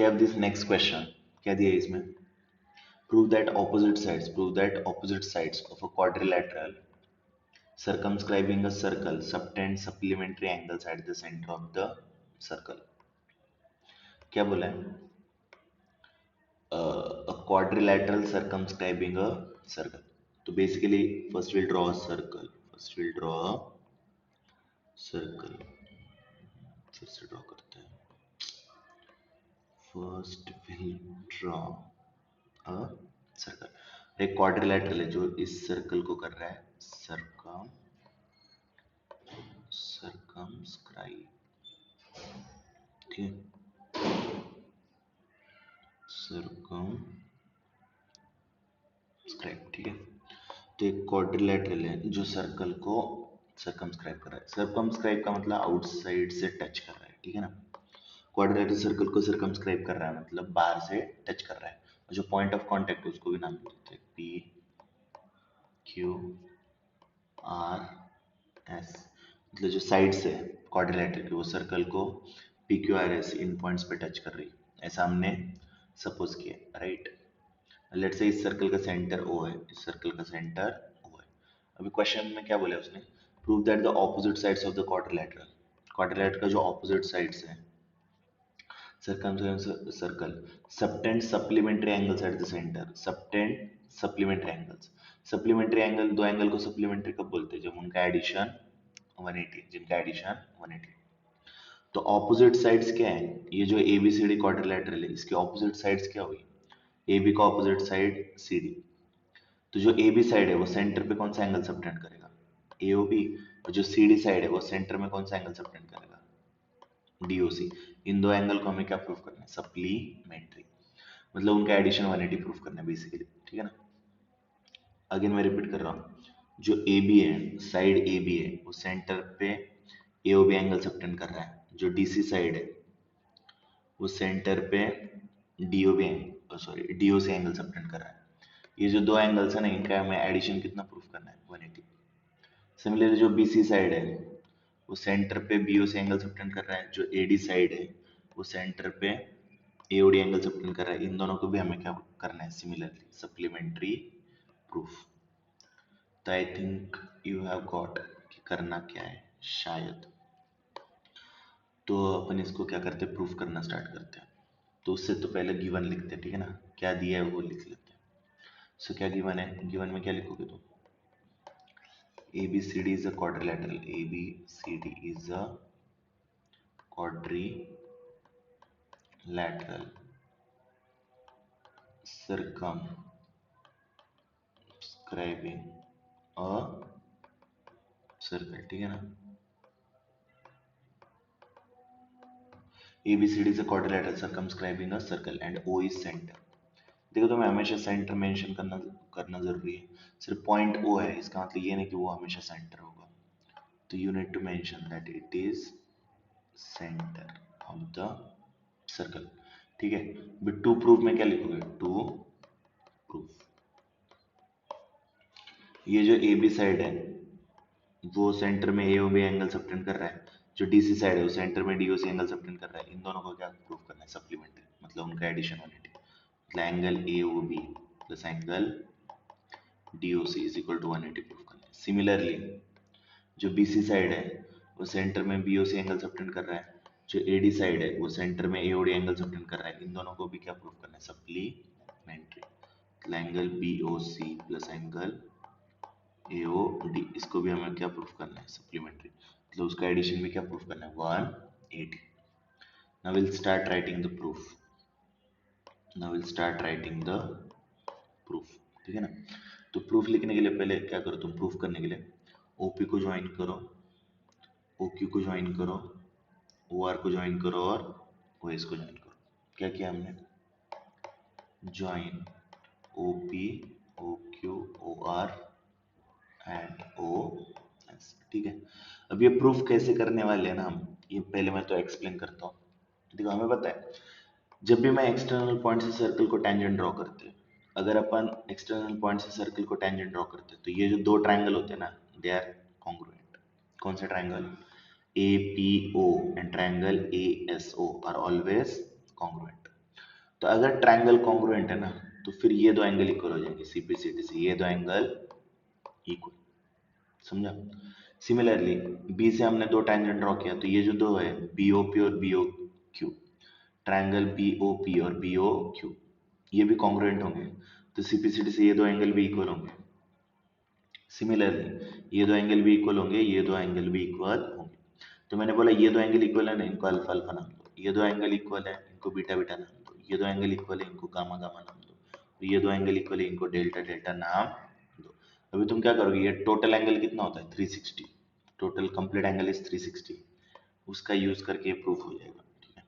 Have this next question. क्या दिया है इसमें? Prove that opposite sides of a quadrilateral circumscribing a circle subtend supplementary angles at the center of the circle. क्या बोला है? A quadrilateral circumscribing a circle. तो basically first we'll draw a circle. फिर से ड्रॉ करते हैं. First we'll draw a circle. एक quadrilateral है जो इस सर्कल को कर रहा है सर्कमस्क्राइब. ठीक है, सर्कमस्क्राइब. ठीक है, तो एक क्वाड्रिलेटरल है जो सर्कल को सर्कमस्क्राइब कर रहा है. सर्कमस्क्राइब का मतलब आउटसाइड से टच कर रहा है. ठीक है ना. क्वाड्रिलेटरल सर्कल को सर्कमस्क्राइब कर रहा है मतलब बाहर से टच कर रहा है. और जो पॉइंट ऑफ कांटेक्ट है उसको भी नाम देते हैं P Q R S. मतलब जो साइड से क्वाड्रिलेटरल की वो सर्कल को P Q R S इन पॉइंट्स पे टच कर रही है, ऐसा हमने सपोज किया. राइट. लेट्स से इस सर्कल का सेंटर O है, इस सर्कल का सेंटर O है. अभी क्वेश्चन में क्या बोला उसने? Prove that the opposite sides of the quadrilateral का जो ऑपोजिट साइड्स है circle subtend supplementary angles at the center. Supplementary angle, दो एंगल को सप्लीमेंट्री कब बोलते हैं? जब उनका एडिशन 180, जिनका एडिशन 180. तो ऑपोजिट साइड्स क्या है? ये जो ABCD क्वाड्रिलेटरल है इसके ऑपोजिट साइड्स क्या हुई? AB का ऑपोजिट साइड CD. तो जो AB साइड है वो सेंटर पे कौन सा एंगल सबटेंड करेगा? AOB. और जो CD साइड है वो सेंटर में कौन सा एंगल सबटेंड करेगा? DOC. इन दो एंगल को हमें क्या प्रूव करना है? सप्लीमेंट्री. मतलब उनका एडिशन 180 प्रूव करना है बेसिकली. ठीक है ना. अगेन मैं रिपीट कर रहा हूँ. जो AB है, साइड AB है, वो सेंटर पे AOB एंगल सबटेंड कर रहा है. जो DC साइड है वो सेंटर पे DOC एंगल सबटेंड कर रहा है. ये जो दो एंगल्स है ना, इनका हमें एडिशन कितना प्रूफ करना है? 180. सिमिलरली जो BC साइड है वो सेंटर पे BOC एंगल सबटेंड कर रहा है. जो AD साइड है वो सेंटर पे AOD एंगल सबटेंड कर रहा है. इन दोनों को भी हमें क्या करना है? Similarly supplementary proof. तो I think you have got कि करना क्या है शायद. तो अपन इसको क्या करते हैं? प्रूफ करना स्टार्ट करते हैं. तो उससे तो पहले गिवन लिखते हैं. ठीक है ना. क्या दिया है वो लिख लेते हैं. सो क्या गिवन है? गिवन में क्या लिखोगे तुम? ABCD is a quadrilateral. ABCD is a quadrilateral circumscribing a circle. ठीक है ना. ABCD is a quadrilateral circumscribing a circle and O is center. देखो तुम्हें हमेशा सेंटर मेंशन करना जरूरी है. सिर्फ पॉइंट O है इसका मतलब ये नहीं कि वो हमेशा सेंटर होगा. तो you need to mention that it is centre of the circle. ठीक है. बट टू प्रूफ में क्या लिखोगे? To proof. ये जो AB साइड है वो सेंटर में AOB एंगल सबटेंड कर रहा है. जो DC साइड है वो सेंटर में DOC एंगल सबटेंड कर रहा है. इन दोनों को क्या प्रूफ करना है? सप्लीमेंट्री. मतलब उनका एडिशन 180. मतलब angle AOB plus angle DOC is equal to 180 proof करना है. सिमिलरली जो BC साइड है वो सेंटर में BOC एंगल सबटेंड कर रहा है. जो AD साइड है वो सेंटर में AOD एंगल सबटेंड कर रहा है. इन दोनों को भी क्या प्रूफ करना है? Supplementary. Angle BOC plus angle AOD इसको भी हमें क्या प्रूफ करना है? सप्लीमेंट्री. मतलब उसका एडिशन भी क्या प्रूफ करना है? 180. Now will start writing the proof. ठीक है ना. तो प्रूफ लिखने के लिए पहले क्या करो तुम? प्रूफ करने के लिए OP को ज्वाइन करो, OQ को ज्वाइन करो, OR को ज्वाइन करो और OS को ज्वाइन करो. क्या किया हमने? Join OP OQ OR and OS. ठीक है. अब ये प्रूफ कैसे करने वाले हैं ना हम, ये पहले मैं तो एक्सप्लेन करता हूँ. देखो हमें पता है जब भी मैं एक्सटर्नल पॉइंट से सर्कल को टेंजेंट ड्रॉ करते हैं, अगर अपन एक्सटर्नल पॉइंट से सर्कल को टेंजेंट ड्रॉ करते हैं तो ये जो दो ट्रायंगल होते हैं ना, दे आर कॉन्ग्रुएंट. कौन से triangle? APO and triangle ASO are always congruent. तो अगर ट्रायंगल कॉन्ग्रुएंट है ना, तो फिर ये दो एंगल इक्वल हो जाएंगे, सीपीसीटी से ये दो एंगल इक्वल। समझा? सिमिलरली बी से हमने दो टेंजेंट ड्रॉ किया, तो ये जो दो है बीओपी और बीओक्यू, ट्रायंगल बीओपी और बीओक्यू, ये भी कॉन्ग्रुएंट होंगे, तो सीपीसीटी से ये दो एंगल भी इक्वल होंगे। सिमिलरली ये दो एंगल भी इक्वल होंगे, ये दो एंगल भी इक्वल होंगे। तो मैंने बोला ये दो एंगल इक्वल है ना, इनको अल्फा अल्फा नाम दो, ये दो एंगल इक्वल है इनको बीटा बीटा नाम दो, ये दो एंगल इक्वल है इनको गामा गामा नाम दो, तो ये दो एंगल इक्वल है इनको डेल्टा डेल्टा नाम दो। अभी तुम क्या करोगे, ये टोटल एंगल कितना होता है 360, टोटल कंप्लीट एंगल इज 360, उसका यूज करके ये प्रूफ हो जाएगा। ठीक है,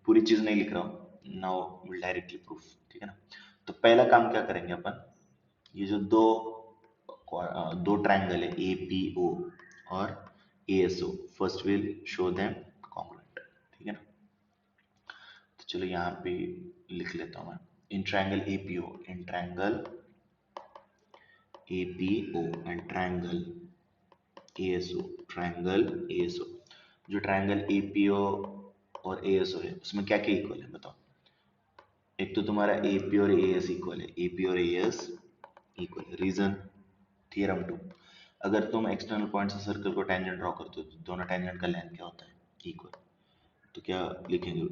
पूरी चीज नहीं लिख रहा हूँ, नाउ विल डायरेक्टली प्रूफ। ठीक है ना? तो पहला काम क्या करेंगे अपन, ये जो दो ट्रायंगल है ए पी ओ और A S O, first will show them congruent. ठीक है ना? तो चलो यहाँ पे लिख लेता हूँ मैं, in triangle A P O, in triangle A P O and triangle A S O, triangle A S O, जो ट्रायंगल ए पी ओ और ए एस ओ है उसमें क्या क्या इक्वल है बताओ। एक तो तुम्हारा ए पी और ए एस इक्वल है, ए पी और ए एस इक्वल है। रीजन, थियरम टू, अगर तुम एक्सटर्नल पॉइंट से सर्कल को टेंजेंट ड्रॉ करते हो तो दोनों टेंजेंट का लेंथ क्या होता है, इक्वल। तो क्या लिखेंगे,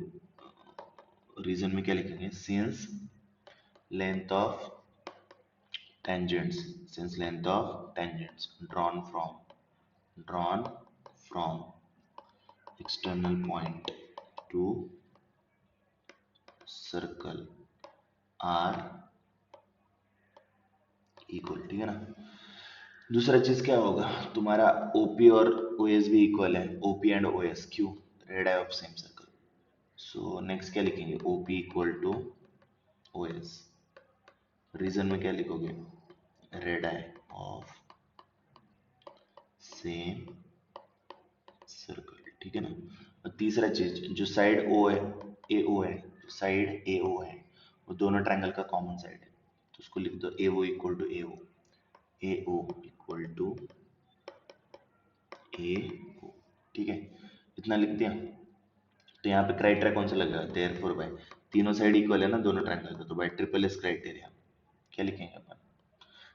रीजन में क्या लिखेंगे, since length of tangents, since length of tangents drawn from external point to circle are equal। ठीक है ना? दूसरा चीज क्या होगा, तुम्हारा ओपी और ओएस भी इक्वल है, ओपी एंड ओएस क्यों, radii of same circle. So next क्या लिखेंगे, OP equal to OS. Reason में क्या लिखोगे, radii of same circle. ठीक है ना? और तीसरा चीज, जो साइड ओ है, ए ओ है, जो साइड ए ओ है वो दोनों ट्रायंगल का कॉमन साइड है, तो उसको लिख दो A O equal to A O, A O equal to A O. ठीक है, इतना लिख दिया। तो यहाँ पे क्राइटेरिया कौन सा लगेगा, देयरफॉर बाय, तीनों साइड इक्वल है ना दोनों ट्रायंगल का, तो बाय ट्रिपल एस क्राइटेरिया क्या लिखेंगे अपन,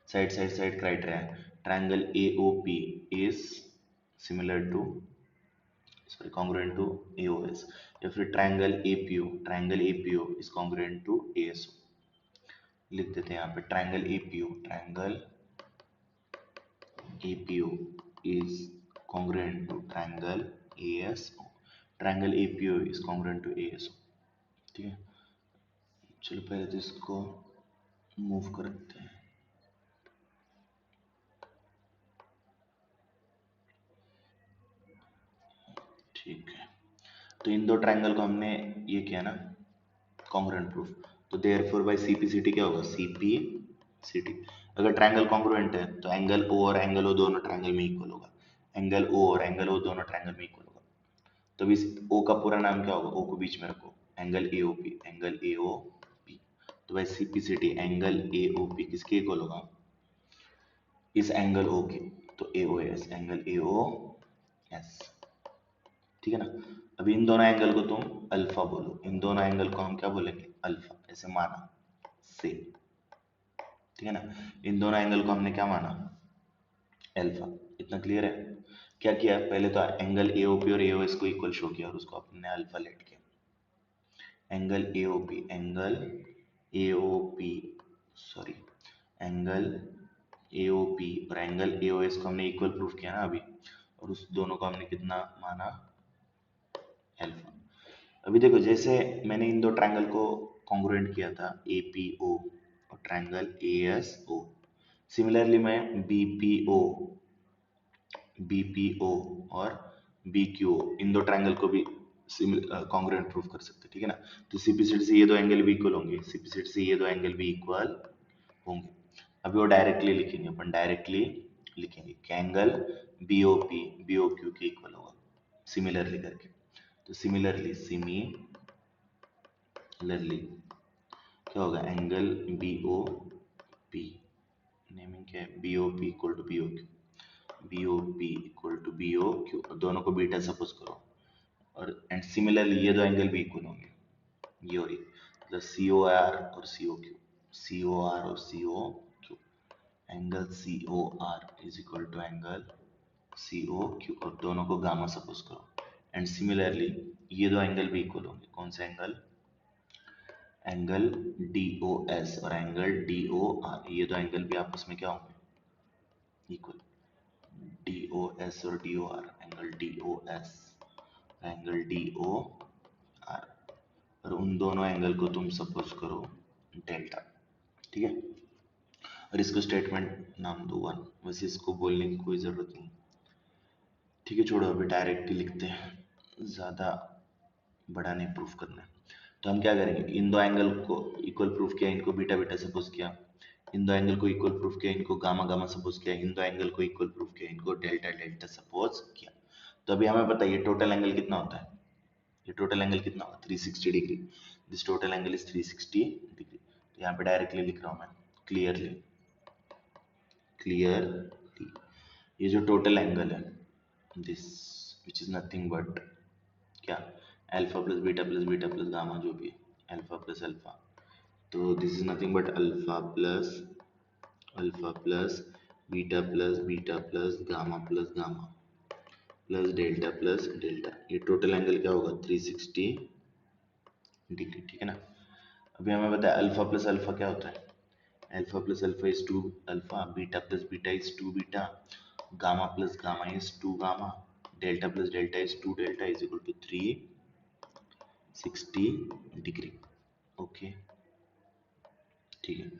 side side side criteria, triangle A O P is similar to, sorry congruent to AOS, या फिर triangle APO is congruent to ASO। लिख देते हैं यहाँ पे triangle APO is congruent to triangle ASO, triangle APO is congruent to ASO। ठीक है, चलो पहले तो इसको मूव करते हैं। ठीक है, तो इन दो ट्रायंगल को हमने ये किया ना कॉन्ग्रुएंट प्रूफ, तो देयरफॉर बाय सीपीसीटी क्या होगा, सीपीसीटी। अगर ट्रायंगल कॉन्ग्रुएंट है तो एंगल ओ और एंगल ओ दोनों ट्रायंगल में इक्वल होगा, एंगल ओ और एंगल ओ दोनों ट्रायंगल में इक्वल होगा। तो इस ओ का पूरा नाम क्या होगा, ओ को बीच में रखो, angle A O P, angle A O P. तो by CPCT angle A O P किसके इक्वल होगा, इस एंगल ओ के, तो A O S, angle A O S. ठीक है ना? अब इन दोनों एंगल को तुम अल्फा बोलो, इन दोनों एंगल को हम क्या बोलेंगे, अल्फा, ऐसे माना से। ठीक है ना? इन दोनों एंगल को हमने क्या माना, अल्फा। इतना क्लियर है? क्या किया, पहले तो एंगल एओपी और एओएस को इक्वल शो किया और उसको अपने अल्फा लेट किया, angle AOP, angle AOP, sorry angle AOP और एंगल एओएस को हमने इक्वल प्रूफ किया ना अभी, और उस दोनों को हमने कितना माना, अल्फा। अभी देखो, जैसे मैंने इन दो ट्रायंगल को कॉन्ग्रुएंट किया था एपीओ और ट्रायंगल एएसओ, सिमिलरली मैं बीपीओ और बीक्यूओ, इन दो ट्रायंगल को भी कॉन्ग्रुएंट प्रूफ कर सकते हैं। ठीक है ना? तो सीपीसीटी से ये दो एंगल भी इक्वल होंगे, सीपीसीटी से ये दो एंगल भी इक्वल होंगे। अभी वो डायरेक्टली लिखेंगे अपन, डायरेक्टली लिखेंगे कि एंगल बीओपी बीओक्यू के इक्वल होगा, सिमिलरली करके। तो सिमिलरली क्या होगा, angle B O P, naming क्या है, B O P equal to B O Q, B O P equal to B O Q, दोनों को बीटा सपोज करो, और एंड सिमिलरली ये दो एंगल भी इक्वल होंगे, ये और ये, प्लस सी ओ आर और सी ओ क्यू, सी ओ आर और C O Q, angle C O R is equal to angle C O Q, और दोनों को गामा सपोज करो। एंड सिमिलरली ये दो एंगल भी इक्वल होंगे। कौन से angle? Angle D O S और एंगल डी ओ आर, ये दो एंगल भी आपस में क्या होंगे? इक्वल। डी ओ एस और D O R, angle D O S, angle D O R, और उन दोनों एंगल को तुम सपोज करो डेल्टा। ठीक है, और इसको स्टेटमेंट नाम दो वन। वैसे इसको बोलने की कोई ज़रूरत नहीं। ठीक है, छोड़ो, अभी डायरेक्ट ही लिखते हैं, ज़्यादा बड़ा नहीं प्रूफ करना है। तो हम क्या करेंगे, इन दो एंगल को इक्वल प्रूफ किया, इनको बीटा बीटा सपोज किया, इन दो एंगल को इक्वल प्रूफ किया, इनको गामा गामा सपोज किया, इन दो एंगल को इक्वल प्रूफ किया, इनको डेल्टा डेल्टा सपोज किया। तो अभी हमें पता है ये टोटल एंगल कितना होता है, ये टोटल एंगल कितना होगा? 360 degree. This total angle is 360 degree. तो यहाँ पे डायरेक्टली लिख रहा हूँ मैं, क्लियरली, क्लियरली, ये जो टोटल एंगल है this, which is nothing but क्या, अल्फा प्लस गामा, जो भी है अल्फा प्लस अल्फा, तो this is nothing but alpha plus beta plus gamma plus delta, ये टोटल एंगल क्या होगा? 360 डिग्री। ठीक है ना। अभी हमें पता है अल्फा प्लस अल्फा क्या होता है, alpha plus alpha is 2 alpha, beta plus beta is 2 beta, gamma plus gamma is 2 gamma, delta plus delta is 2 delta, is equal to 360 degree. Okay, ठीक है,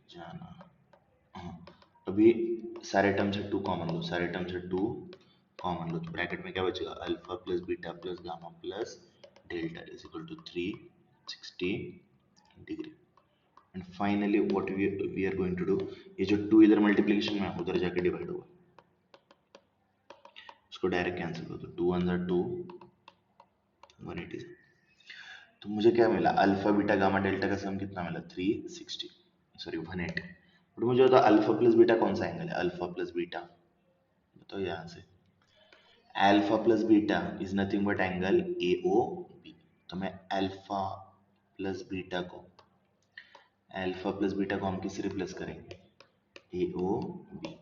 जाना। हाँ, अभी सारे टर्म से 2 कॉमन लो, सारे टर्म से 2 कॉमन लो, तो ब्रैकेट में क्या बचेगा? Alpha plus beta plus gamma plus delta is equal to 360 degree. And finally what we are going to do, ये जो 2 इधर मल्टीप्लिकेशन में उधर जाके डिवाइड होगा, उसको डायरेक्ट कैंसिल कर दो, 2 1 2, 180। तो मुझे क्या मिला? अल्फा बीटा गामा डेल्टा का सम कितना मिला? 360, सॉरी 180। बट मुझे बता अल्फा प्लस बीटा कौन सा एंगल है? अल्फा प्लस बीटा बताओ यहाँ से। Alpha plus beta is nothing but angle A O B. तो मैं अल्फा प्लस बीटा को हम किससे रिप्लेस करेंगे? A O B.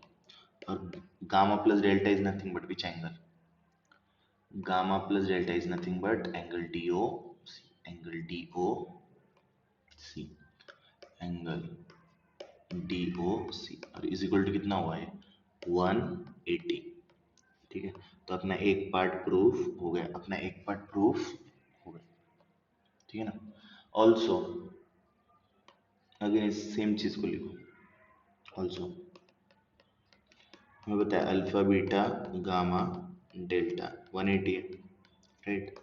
और gamma plus delta is nothing but which angle? Gamma plus delta is nothing but angle D O C, angle D O C, angle D O C, और is equal to कितना हुआ है? 180। ठीक है, तो अपना एक पार्ट प्रूफ हो गया, अपना एक पार्ट प्रूफ हो गया। ठीक है ना। ऑल्सो अगेन सेम चीज को लिखो, ऑल्सो हमें बताया अल्फा बीटा गामा डेल्टा 180 है, राइट।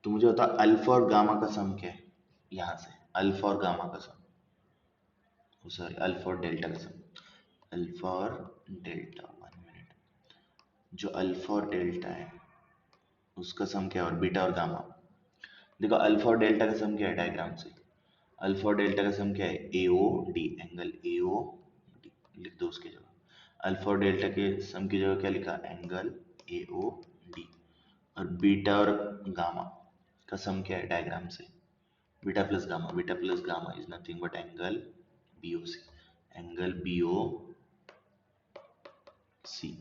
तो मुझे बता अल्फा और गामा का सम क्या है? यहाँ से अल्फा और गामा का सम, सॉरी अल्फा और डेल्टा का सम, अल्फा और डेल्टा, 1 मिनट, जो अल्फा और डेल्टा है उसका सम क्या है, और बीटा और गामा। देखो अल्फा और डेल्टा का सम क्या है डायग्राम से, अल्फा और डेल्टा का सम क्या है? A O D, angle A O D, लिख दो उसकी जगह। अल्फा और डेल्टा के सम की जगह क्या लिखा? Angle A O D. और बीटा और गामा का सम क्या है डायग्राम से? Beta plus gamma is nothing but angle B O C, angle B O C.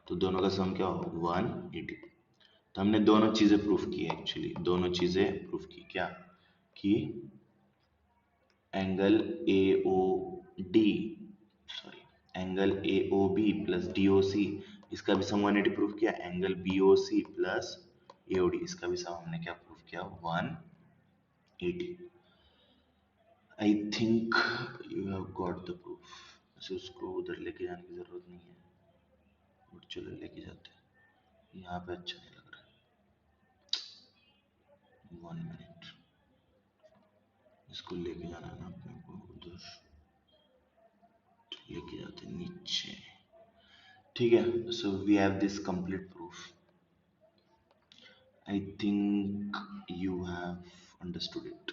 तो दोनों का सम क्या होगा? 180। तो हमने दोनों चीजें प्रूफ की है, एक्चुअली दोनों चीजें प्रूफ की। क्या कि angle A O D, sorry angle A O B plus D O C, इसका भी सम 180 प्रूफ किया। Angle B O C plus A O D, इसका भी सम हमने क्या प्रूफ किया? 180। I think you have got the proof. वैसे उसको उधर लेके जाने की जरूरत नहीं है, बट चलो लेके जाते हैं, यहाँ पे अच्छा नहीं लग रहा है। 1 मिनट, इसको लेके जाना है ना अपने को उधर, तो लेके जाते हैं नीचे। ठीक है, so we have this complete proof. I think you have understood it.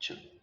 चलो।